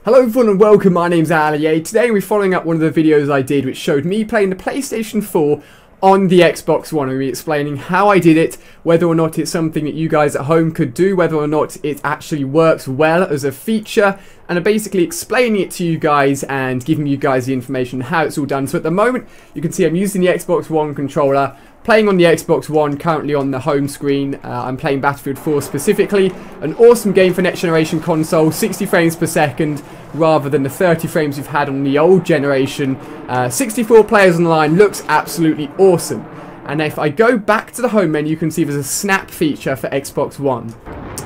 Hello everyone and welcome, my name's Ali. Today we're following up one of the videos I did which showed me playing the PlayStation 4 on the Xbox One, and me explaining how I did it, whether or not it's something that you guys at home could do, whether or not it actually works well as a feature, and I'm basically explaining it to you guys and giving you guys the information how it's all done. So at the moment you can see I'm using the Xbox One controller, playing on the Xbox One, currently on the home screen. I'm playing Battlefield 4 specifically, an awesome game for next generation console, 60 frames per second rather than the 30 frames you've had on the old generation. 64 players online, looks absolutely awesome. And if I go back to the home menu, you can see there's a snap feature for Xbox One.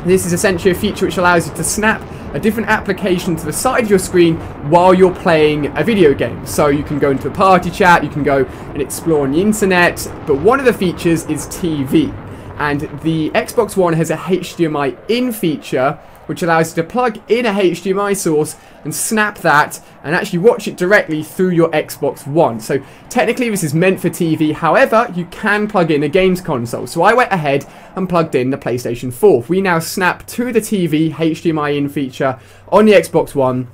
This is essentially a feature which allows you to snap a different application to the side of your screen while you're playing a video game. So you can go into a party chat, you can go and explore on the internet, but one of the features is TV. And the Xbox One has a HDMI in feature which allows you to plug in a HDMI source and snap that and actually watch it directly through your Xbox One. So technically this is meant for TV, however you can plug in a games console. So I went ahead and plugged in the PlayStation 4. We now snap to the TV HDMI in feature on the Xbox One.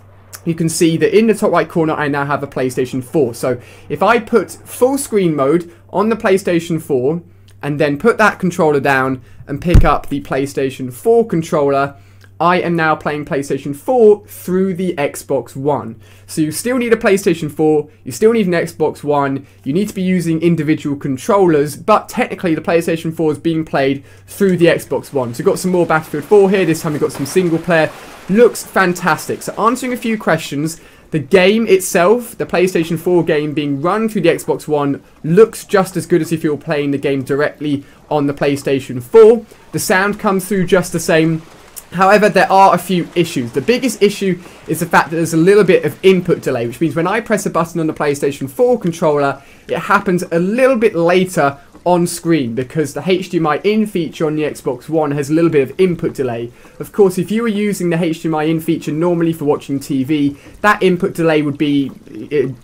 You can see that in the top right corner I now have a PlayStation 4. So if I put full screen mode on the PlayStation 4 and then put that controller down and pick up the PlayStation 4 controller, I am now playing PlayStation 4 through the Xbox One. So you still need a PlayStation 4, you still need an Xbox One, you need to be using individual controllers, but technically the PlayStation 4 is being played through the Xbox One. So we've got some more Battlefield 4 here, this time we've got some single player. Looks fantastic. So answering a few questions, the game itself, the PlayStation 4 game being run through the Xbox One, looks just as good as if you were playing the game directly on the PlayStation 4. The sound comes through just the same. However, there are a few issues. The biggest issue is the fact that there's a little bit of input delay, which means when I press a button on the PlayStation 4 controller, it happens a little bit later on screen because the HDMI in feature on the Xbox One has a little bit of input delay. Of course, if you were using the HDMI in feature normally for watching TV, that input delay would be,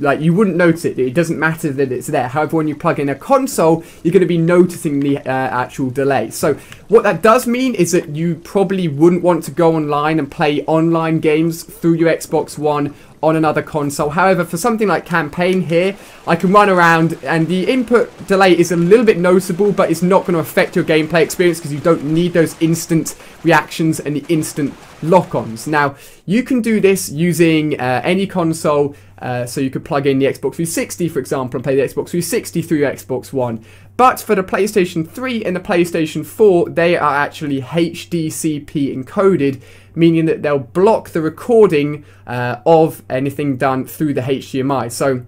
like, you wouldn't notice it. It doesn't matter that it's there. However, when you plug in a console, you're going to be noticing the actual delay. So what that does mean is that you probably wouldn't want to go online and play online games through your Xbox One on another console. However, for something like campaign here, I can run around and the input delay is a little bit noticeable, but it's not going to affect your gameplay experience because you don't need those instant reactions and the instant lock-ons. Now, you can do this using any console, so you could plug in the Xbox 360, for example, and play the Xbox 360 through your Xbox One. But for the PlayStation 3 and the PlayStation 4, they are actually HDCP encoded, meaning that they'll block the recording of anything done through the HDMI. So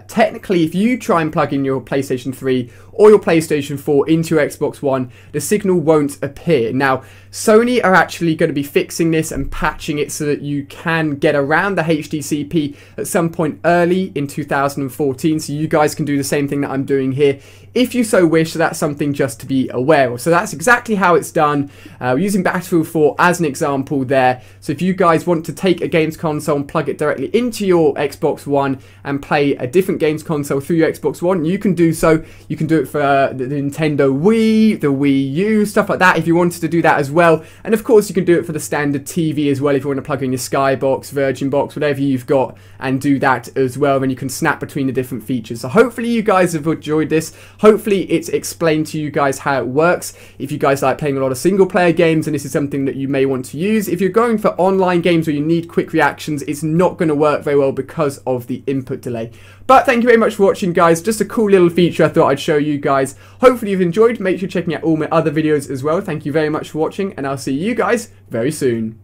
technically, if you try and plug in your PlayStation 3 or your PlayStation 4 into your Xbox One, the signal won't appear. Now, Sony are actually going to be fixing this and patching it so that you can get around the HDCP at some point early in 2014, so you guys can do the same thing that I'm doing here if you so wish. So that's something just to be aware of. So that's exactly how it's done. We're using Battlefield 4 as an example there. So if you guys want to take a games console and plug it directly into your Xbox One and play a different games console through your Xbox One, you can do so. You can do it for the Nintendo Wii, the Wii U, stuff like that if you wanted to do that as well. And of course you can do it for the standard TV as well if you want to plug in your Skybox, Virgin Box, whatever you've got, and do that as well. Then you can snap between the different features. So hopefully you guys have enjoyed this. Hopefully it's explained to you guys how it works. If you guys like playing a lot of single player games and this is something that you may want to use, if you're going for online games where you need quick reactions, it's not going to work very well because of the input delay. But thank you very much for watching, guys. Just a cool little feature I thought I'd show you guys. Hopefully you've enjoyed. Make sure you're checking out all my other videos as well. Thank you very much for watching, and I'll see you guys very soon.